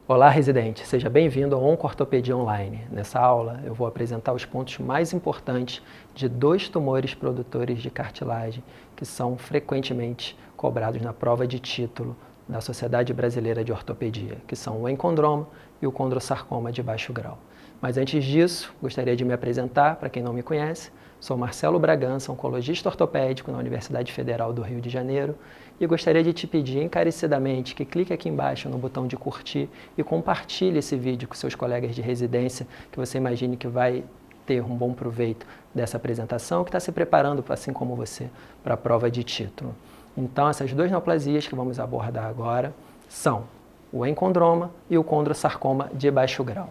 Olá, residente! Seja bem-vindo ao Onco-Ortopedia Online. Nessa aula, eu vou apresentar os pontos mais importantes de dois tumores produtores de cartilagem que são frequentemente cobrados na prova de título da Sociedade Brasileira de Ortopedia, que são o encondroma e o condrosarcoma de baixo grau. Mas antes disso, gostaria de me apresentar, para quem não me conhece. Sou Marcelo Bragança, oncologista ortopédico na Universidade Federal do Rio de Janeiro, e gostaria de te pedir encarecidamente que clique aqui embaixo no botão de curtir e compartilhe esse vídeo com seus colegas de residência, que você imagine que vai ter um bom proveito dessa apresentação, que está se preparando, assim como você, para a prova de título. Então, essas duas neoplasias que vamos abordar agora são o encondroma e o condrosarcoma de baixo grau.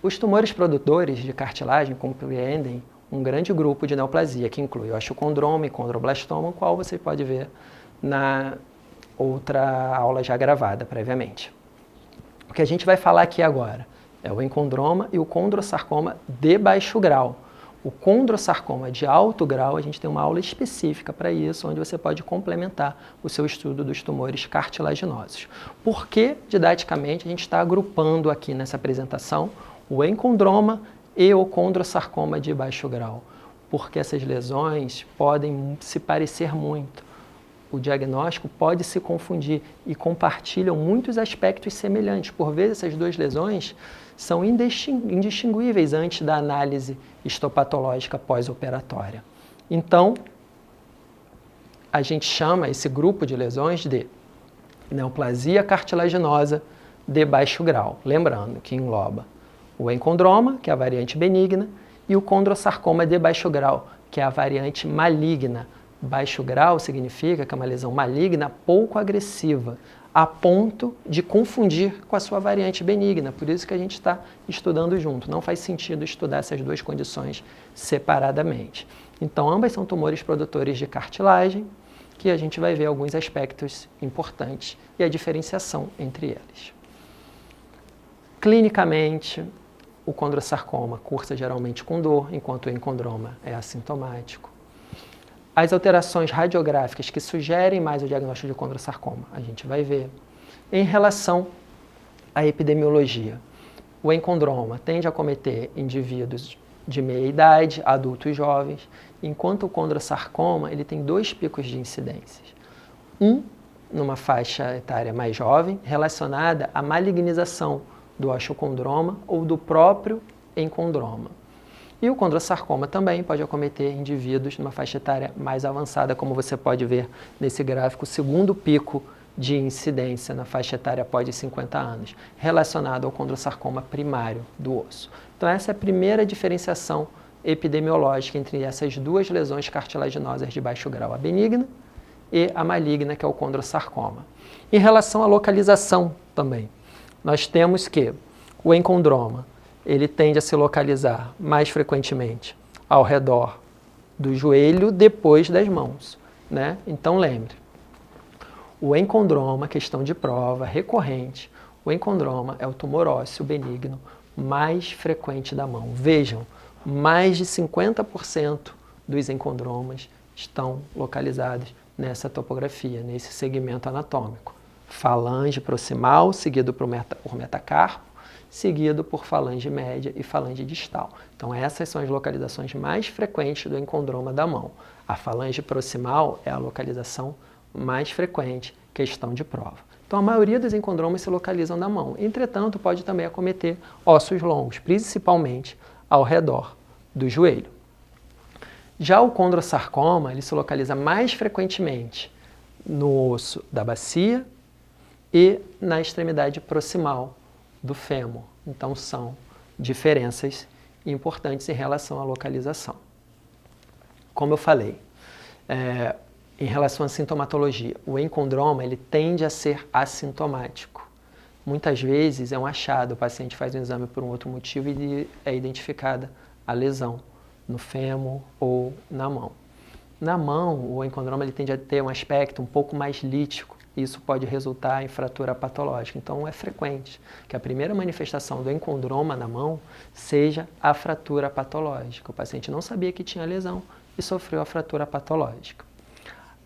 Os tumores produtores de cartilagem compreendem um grande grupo de neoplasia, que inclui o osteocondroma e condroblastoma, o qual você pode ver na outra aula já gravada previamente. O que a gente vai falar aqui agora é o encondroma e o condrosarcoma de baixo grau. O condrosarcoma de alto grau, a gente tem uma aula específica para isso, onde você pode complementar o seu estudo dos tumores cartilaginosos. Por que, didaticamente, a gente está agrupando aqui nessa apresentação o encondroma e o condrosarcoma de baixo grau? Porque essas lesões podem se parecer muito. O diagnóstico pode se confundir e compartilham muitos aspectos semelhantes. Por vezes, essas duas lesões são indistinguíveis antes da análise histopatológica pós-operatória. Então, a gente chama esse grupo de lesões de neoplasia cartilaginosa de baixo grau. Lembrando que engloba o encondroma, que é a variante benigna, e o condrosarcoma de baixo grau, que é a variante maligna. Baixo grau significa que é uma lesão maligna pouco agressiva, a ponto de confundir com a sua variante benigna. Por isso que a gente está estudando junto. Não faz sentido estudar essas duas condições separadamente. Então, ambas são tumores produtores de cartilagem, que a gente vai ver alguns aspectos importantes e a diferenciação entre eles. Clinicamente, o condrosarcoma cursa geralmente com dor, enquanto o encondroma é assintomático. As alterações radiográficas que sugerem mais o diagnóstico de condrosarcoma, a gente vai ver. Em relação à epidemiologia, o encondroma tende a acometer indivíduos de meia idade, adultos jovens, enquanto o condrosarcoma ele tem dois picos de incidências. Um, numa faixa etária mais jovem, relacionada à malignização do osteocondroma ou do próprio encondroma. E o condrosarcoma também pode acometer indivíduos numa faixa etária mais avançada, como você pode ver nesse gráfico, o segundo pico de incidência na faixa etária após os 50 anos, relacionado ao condrosarcoma primário do osso. Então essa é a primeira diferenciação epidemiológica entre essas duas lesões cartilaginosas de baixo grau, a benigna e a maligna, que é o condrosarcoma. Em relação à localização também, nós temos que o encondroma ele tende a se localizar mais frequentemente ao redor do joelho, depois das mãos, né? Então lembre, o encondroma, questão de prova recorrente, o encondroma é o tumor ósseo benigno mais frequente da mão. Vejam, mais de 50% dos encondromas estão localizados nessa topografia, nesse segmento anatômico. Falange proximal, seguido por metacarpo, seguido por falange média e falange distal. Então essas são as localizações mais frequentes do encondroma da mão. A falange proximal é a localização mais frequente, questão de prova. Então a maioria dos encondromas se localizam na mão. Entretanto, pode também acometer ossos longos, principalmente ao redor do joelho. Já o condrosarcoma, ele se localiza mais frequentemente no osso da bacia e na extremidade proximal do fêmur. Então são diferenças importantes em relação à localização. Como eu falei, em relação à sintomatologia, o encondroma ele tende a ser assintomático. Muitas vezes é um achado, o paciente faz um exame por um outro motivo e é identificada a lesão no fêmur ou na mão. Na mão, o encondroma ele tende a ter um aspecto um pouco mais lítico. Isso pode resultar em fratura patológica. Então, é frequente que a primeira manifestação do encondroma na mão seja a fratura patológica. O paciente não sabia que tinha lesão e sofreu a fratura patológica.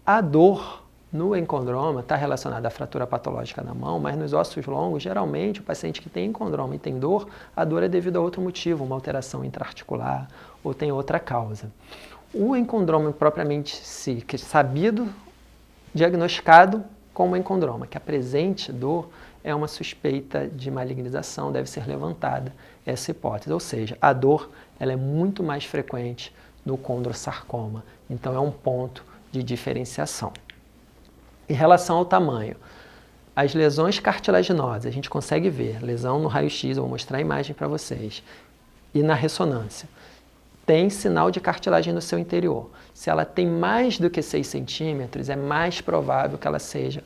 A dor No encondroma está relacionado à fratura patológica da mão, mas nos ossos longos, geralmente, o paciente que tem encondroma e tem dor, a dor é devido a outro motivo, uma alteração intraarticular ou tem outra causa. O encondroma propriamente que é sabido, diagnosticado como encondroma, que apresente dor, é uma suspeita de malignização, deve ser levantada essa hipótese. Ou seja, a dor ela é muito mais frequente no condrosarcoma, então é um ponto de diferenciação. Em relação ao tamanho, as lesões cartilaginosas, a gente consegue ver, lesão no raio-x, eu vou mostrar a imagem para vocês, e na ressonância, tem sinal de cartilagem no seu interior. Se ela tem mais do que 6 centímetros, é mais provável que ela seja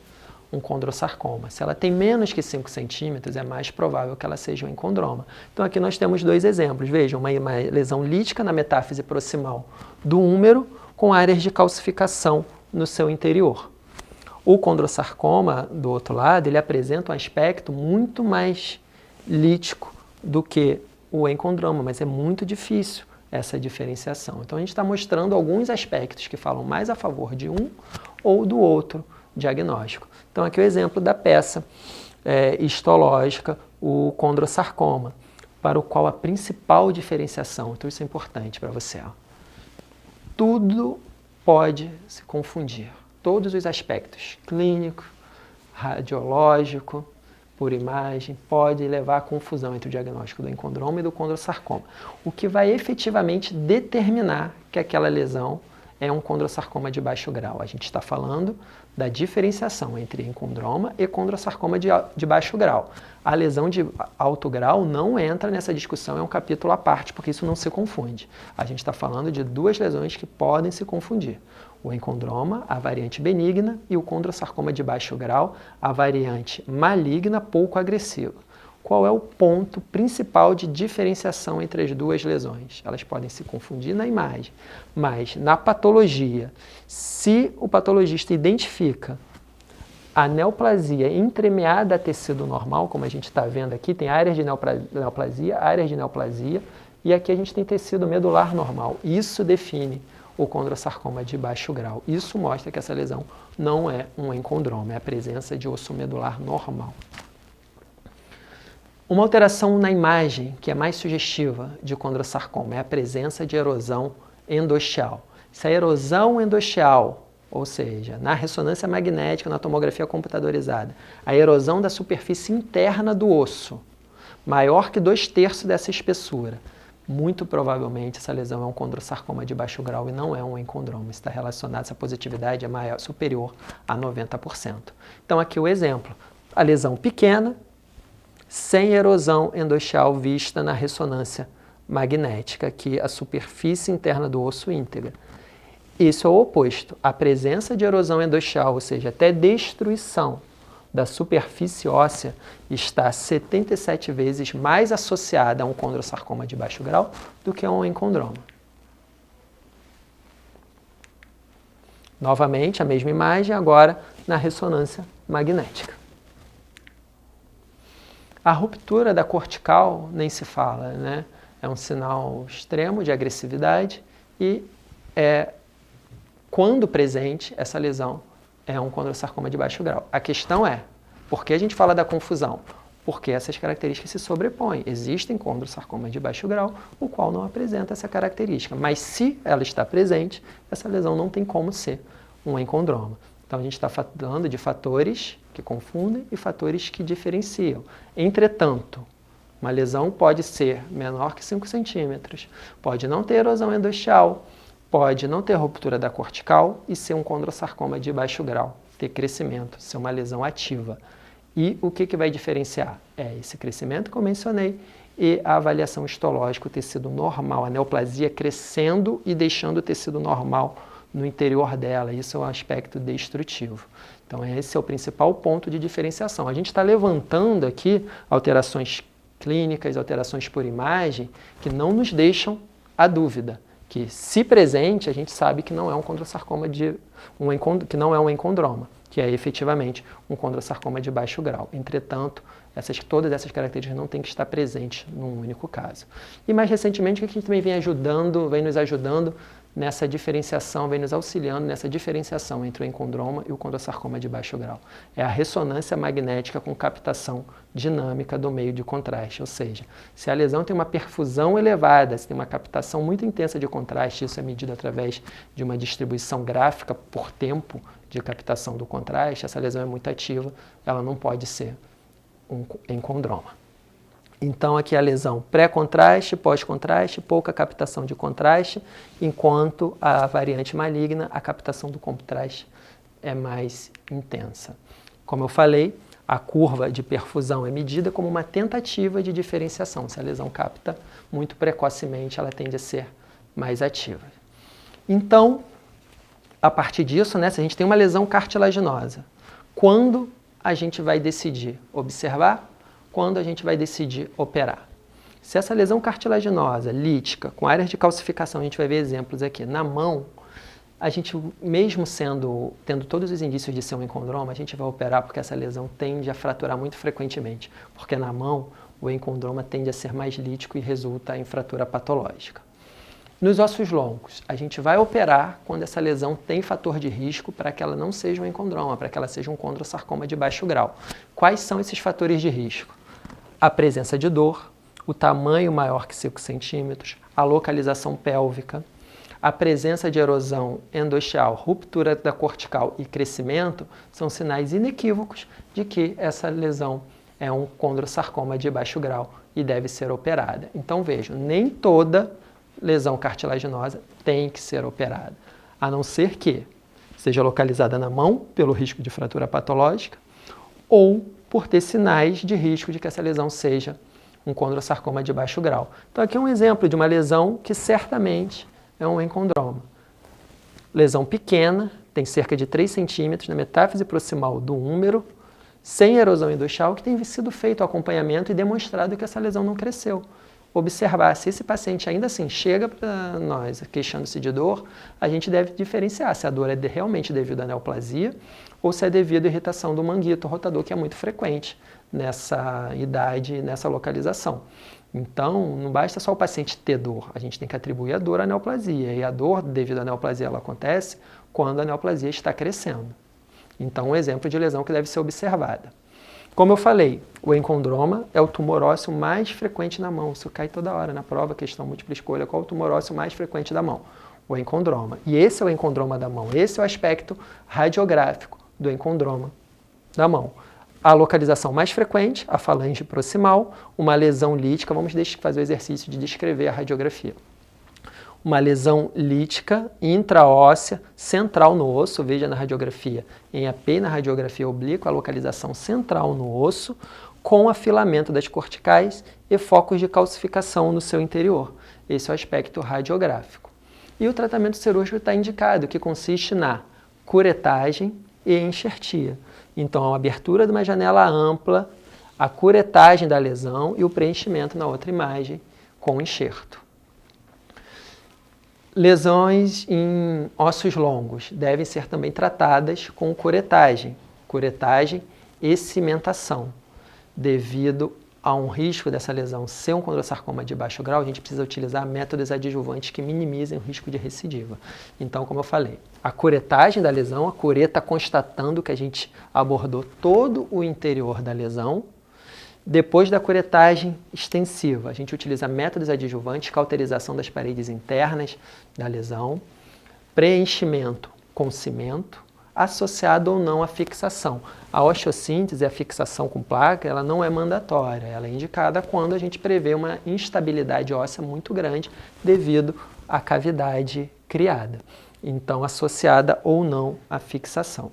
um condrosarcoma. Se ela tem menos que 5 centímetros, é mais provável que ela seja um encondroma. Então aqui nós temos dois exemplos. Vejam, uma lesão lítica na metáfise proximal do húmero com áreas de calcificação no seu interior. O condrosarcoma, do outro lado, ele apresenta um aspecto muito mais lítico do que o encondroma, mas é muito difícil essa diferenciação. Então a gente está mostrando alguns aspectos que falam mais a favor de um ou do outro diagnóstico. Então aqui o exemplo da peça histológica, o condrosarcoma, para o qual a principal diferenciação, então isso é importante para você, tudo pode se confundir. Todos os aspectos, clínico, radiológico, por imagem, pode levar à confusão entre o diagnóstico do encondroma e do condrosarcoma, o que vai efetivamente determinar que aquela lesão é um condrosarcoma de baixo grau. A gente está falando da diferenciação entre encondroma e condrosarcoma de baixo grau. A lesão de alto grau não entra nessa discussão, é um capítulo à parte, porque isso não se confunde. A gente está falando de duas lesões que podem se confundir. O encondroma, a variante benigna, e o condrosarcoma de baixo grau, a variante maligna pouco agressiva. Qual é o ponto principal de diferenciação entre as duas lesões? Elas podem se confundir na imagem, mas na patologia, se o patologista identifica a neoplasia entremeada a tecido normal, como a gente está vendo aqui, tem áreas de neoplasia, áreas de neoplasia, e aqui a gente tem tecido medular normal. Isso define o condrosarcoma de baixo grau. Isso mostra que essa lesão não é um encondroma, é a presença de osso medular normal. Uma alteração na imagem que é mais sugestiva de condrosarcoma é a presença de erosão endosteal. Se a erosão endosteal, ou seja, na ressonância magnética, na tomografia computadorizada, a erosão da superfície interna do osso, maior que 2/3 dessa espessura, muito provavelmente essa lesão é um condrosarcoma de baixo grau e não é um encondroma. Está relacionado, essa positividade é superior a 90%. Então aqui o exemplo, a lesão pequena, sem erosão endosteal vista na ressonância magnética, que a superfície interna do osso íntegra. Isso é o oposto, a presença de erosão endosteal, ou seja, até destruição da superfície óssea, está 77 vezes mais associada a um condrosarcoma de baixo grau do que a um encondroma. Novamente, a mesma imagem, agora na ressonância magnética. A ruptura da cortical nem se fala, né? É um sinal extremo de agressividade e, quando presente, essa lesão é um condrosarcoma de baixo grau. A questão é, por que a gente fala da confusão? Porque essas características se sobrepõem. Existem condrosarcomas de baixo grau, o qual não apresenta essa característica. Mas se ela está presente, essa lesão não tem como ser um encondroma. Então a gente está falando de fatores que confundem e fatores que diferenciam. Entretanto, uma lesão pode ser menor que 5 centímetros, pode não ter erosão endosteal, pode não ter ruptura da cortical e ser um condrosarcoma de baixo grau, ter crescimento, ser uma lesão ativa. E o que vai diferenciar? É esse crescimento que eu mencionei e a avaliação histológica, o tecido normal, a neoplasia crescendo e deixando o tecido normal no interior dela. Isso é um aspecto destrutivo. Então esse é o principal ponto de diferenciação. A gente está levantando aqui alterações clínicas, alterações por imagem, que não nos deixam a dúvida. Que, se presente, a gente sabe que não é um condrosarcoma que não é um encondroma, que é efetivamente um condrosarcoma de baixo grau. Entretanto, todas essas características não têm que estar presentes num único caso. E mais recentemente, o que a gente também vem nos ajudando nessa diferenciação, vem nos auxiliando nessa diferenciação entre o encondroma e o condrosarcoma de baixo grau. É a ressonância magnética com captação dinâmica do meio de contraste, ou seja, se a lesão tem uma perfusão elevada, se tem uma captação muito intensa de contraste, isso é medido através de uma distribuição gráfica por tempo de captação do contraste, essa lesão é muito ativa, ela não pode ser um encondroma. Então, aqui a lesão pré-contraste, pós-contraste, pouca captação de contraste, enquanto a variante maligna, a captação do contraste é mais intensa. Como eu falei, a curva de perfusão é medida como uma tentativa de diferenciação. Se a lesão capta muito precocemente, ela tende a ser mais ativa. Então, a partir disso, se a gente tem uma lesão cartilaginosa, quando a gente vai decidir observar? Quando a gente vai decidir operar. Se essa lesão cartilaginosa, lítica, com áreas de calcificação, a gente vai ver exemplos aqui, na mão, a gente, mesmo tendo todos os indícios de ser um encondroma, a gente vai operar porque essa lesão tende a fraturar muito frequentemente, porque na mão o encondroma tende a ser mais lítico e resulta em fratura patológica. Nos ossos longos, a gente vai operar quando essa lesão tem fator de risco para que ela não seja um encondroma, para que ela seja um condrosarcoma de baixo grau. Quais são esses fatores de risco? A presença de dor, o tamanho maior que 5 centímetros, a localização pélvica, a presença de erosão endosteal, ruptura da cortical e crescimento são sinais inequívocos de que essa lesão é um condrosarcoma de baixo grau e deve ser operada. Então vejam, nem toda lesão cartilaginosa tem que ser operada, a não ser que seja localizada na mão pelo risco de fratura patológica ou por ter sinais de risco de que essa lesão seja um condrosarcoma de baixo grau. Então aqui é um exemplo de uma lesão que certamente é um encondroma. Lesão pequena, tem cerca de 3 centímetros na metáfise proximal do húmero, sem erosão endosteal, que tem sido feito o acompanhamento e demonstrado que essa lesão não cresceu. Observar se esse paciente ainda assim chega para nós queixando-se de dor, a gente deve diferenciar se a dor é realmente devido à neoplasia ou se é devido à irritação do manguito rotador, que é muito frequente nessa idade, nessa localização. Então, não basta só o paciente ter dor, a gente tem que atribuir a dor à neoplasia. E a dor, devido à neoplasia, ela acontece quando a neoplasia está crescendo. Então, um exemplo de lesão que deve ser observada. Como eu falei, o encondroma é o tumor ósseo mais frequente na mão. Isso cai toda hora na prova, questão múltipla escolha. Qual é o tumor ósseo mais frequente da mão? O encondroma. E esse é o encondroma da mão. Esse é o aspecto radiográfico do encondroma da mão. A localização mais frequente, a falange proximal, uma lesão lítica. Vamos fazer o exercício de descrever a radiografia. Uma lesão lítica intraóssea central no osso, veja na radiografia em AP e na radiografia oblíqua, a localização central no osso, com afilamento das corticais e focos de calcificação no seu interior. Esse é o aspecto radiográfico. E o tratamento cirúrgico está indicado, que consiste na curetagem e enxertia. Então, a abertura de uma janela ampla, a curetagem da lesão e o preenchimento na outra imagem com enxerto. Lesões em ossos longos devem ser também tratadas com curetagem e cimentação. Devido a um risco dessa lesão ser um condrosarcoma de baixo grau, a gente precisa utilizar métodos adjuvantes que minimizem o risco de recidiva. Então, como eu falei, a curetagem da lesão, a cureta constatando que a gente abordou todo o interior da lesão. Depois da curetagem extensiva, a gente utiliza métodos adjuvantes, cauterização das paredes internas da lesão, preenchimento com cimento, associado ou não à fixação. A osteossíntese, a fixação com placa, ela não é mandatória, ela é indicada quando a gente prevê uma instabilidade óssea muito grande devido à cavidade criada. Então, associada ou não à fixação.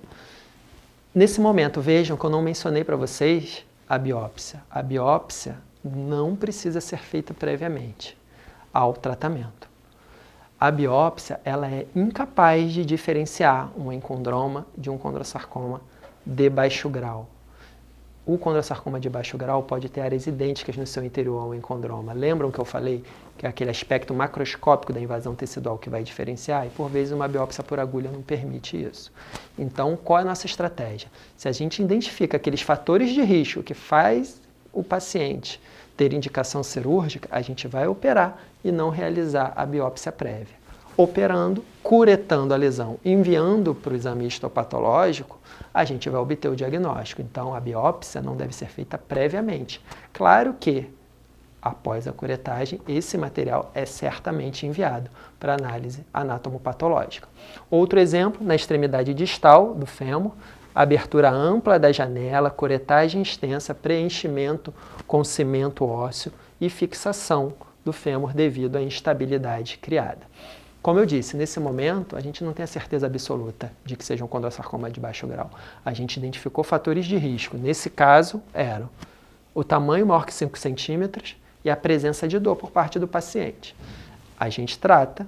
Nesse momento, vejam que eu não mencionei para vocês a biópsia. A biópsia não precisa ser feita previamente ao tratamento. A biópsia ela é incapaz de diferenciar um encondroma de um condrosarcoma de baixo grau. O condrosarcoma de baixo grau pode ter áreas idênticas no seu interior ao encondroma. Lembram que eu falei que é aquele aspecto macroscópico da invasão tecidual que vai diferenciar? E por vezes uma biópsia por agulha não permite isso. Então, qual é a nossa estratégia? Se a gente identifica aqueles fatores de risco que faz o paciente ter indicação cirúrgica, a gente vai operar e não realizar a biópsia prévia. Operando, curetando a lesão, enviando para o exame histopatológico, a gente vai obter o diagnóstico. Então, a biópsia não deve ser feita previamente. Claro que, após a curetagem, esse material é certamente enviado para análise anatomopatológica. Outro exemplo, na extremidade distal do fêmur, abertura ampla da janela, curetagem extensa, preenchimento com cimento ósseo e fixação do fêmur devido à instabilidade criada. Como eu disse, nesse momento, a gente não tem a certeza absoluta de que seja um condrossarcoma de baixo grau. A gente identificou fatores de risco. Nesse caso, eram o tamanho maior que 5 centímetros e a presença de dor por parte do paciente. A gente trata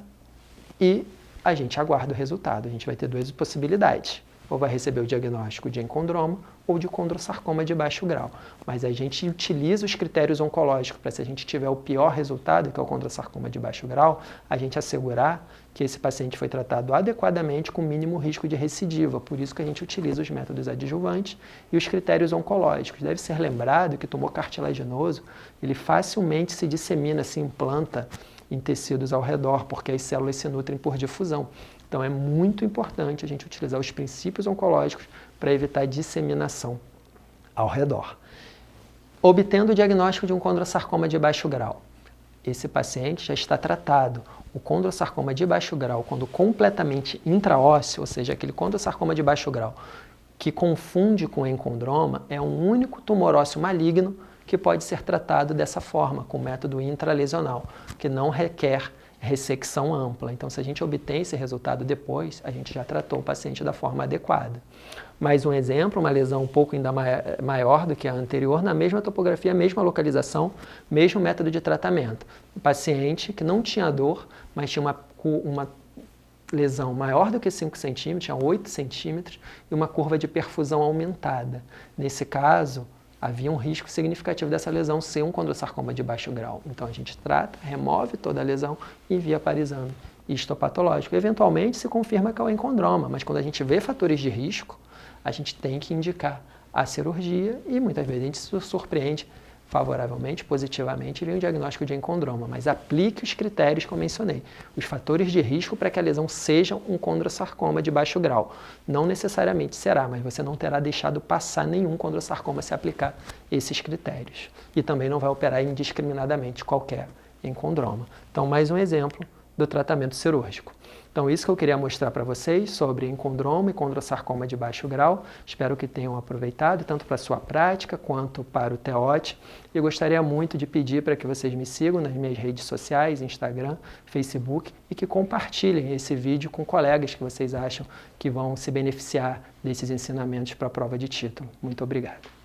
e a gente aguarda o resultado. A gente vai ter duas possibilidades. Ou vai receber o diagnóstico de encondroma ou de condrossarcoma de baixo grau. Mas a gente utiliza os critérios oncológicos para, se a gente tiver o pior resultado, que é o condrossarcoma de baixo grau, a gente assegurar que esse paciente foi tratado adequadamente com mínimo risco de recidiva. Por isso que a gente utiliza os métodos adjuvantes e os critérios oncológicos. Deve ser lembrado que o tumor cartilaginoso, ele facilmente se dissemina, se implanta em tecidos ao redor, porque as células se nutrem por difusão. Então, é muito importante a gente utilizar os princípios oncológicos para evitar disseminação ao redor. Obtendo o diagnóstico de um condrossarcoma de baixo grau, esse paciente já está tratado. O condrossarcoma de baixo grau, quando completamente intraósseo, ou seja, aquele condrossarcoma de baixo grau que confunde com encondroma, é um único tumor ósseo maligno que pode ser tratado dessa forma, com método intralesional, que não requer ressecção ampla. Então, se a gente obtém esse resultado depois, a gente já tratou o paciente da forma adequada. Mais um exemplo, uma lesão um pouco ainda maior do que a anterior, na mesma topografia, mesma localização, mesmo método de tratamento. Um paciente que não tinha dor, mas tinha uma lesão maior do que 5 centímetros, tinha 8 centímetros, e uma curva de perfusão aumentada. Nesse caso, havia um risco significativo dessa lesão ser um condrossarcoma de baixo grau. Então, a gente trata, remove toda a lesão e envia para exame histopatológico. Eventualmente, se confirma que é o encondroma, mas quando a gente vê fatores de risco, a gente tem que indicar a cirurgia e muitas vezes a gente se surpreende favoravelmente, positivamente, e vem o diagnóstico de encondroma, mas aplique os critérios que eu mencionei, os fatores de risco para que a lesão seja um condrossarcoma de baixo grau. Não necessariamente será, mas você não terá deixado passar nenhum condrossarcoma se aplicar esses critérios. E também não vai operar indiscriminadamente qualquer encondroma. Então, mais um exemplo do tratamento cirúrgico. Então, isso que eu queria mostrar para vocês sobre encondroma e condrossarcoma de baixo grau. Espero que tenham aproveitado, tanto para a sua prática quanto para o TEOT. E gostaria muito de pedir para que vocês me sigam nas minhas redes sociais, Instagram, Facebook, e que compartilhem esse vídeo com colegas que vocês acham que vão se beneficiar desses ensinamentos para a prova de título. Muito obrigado.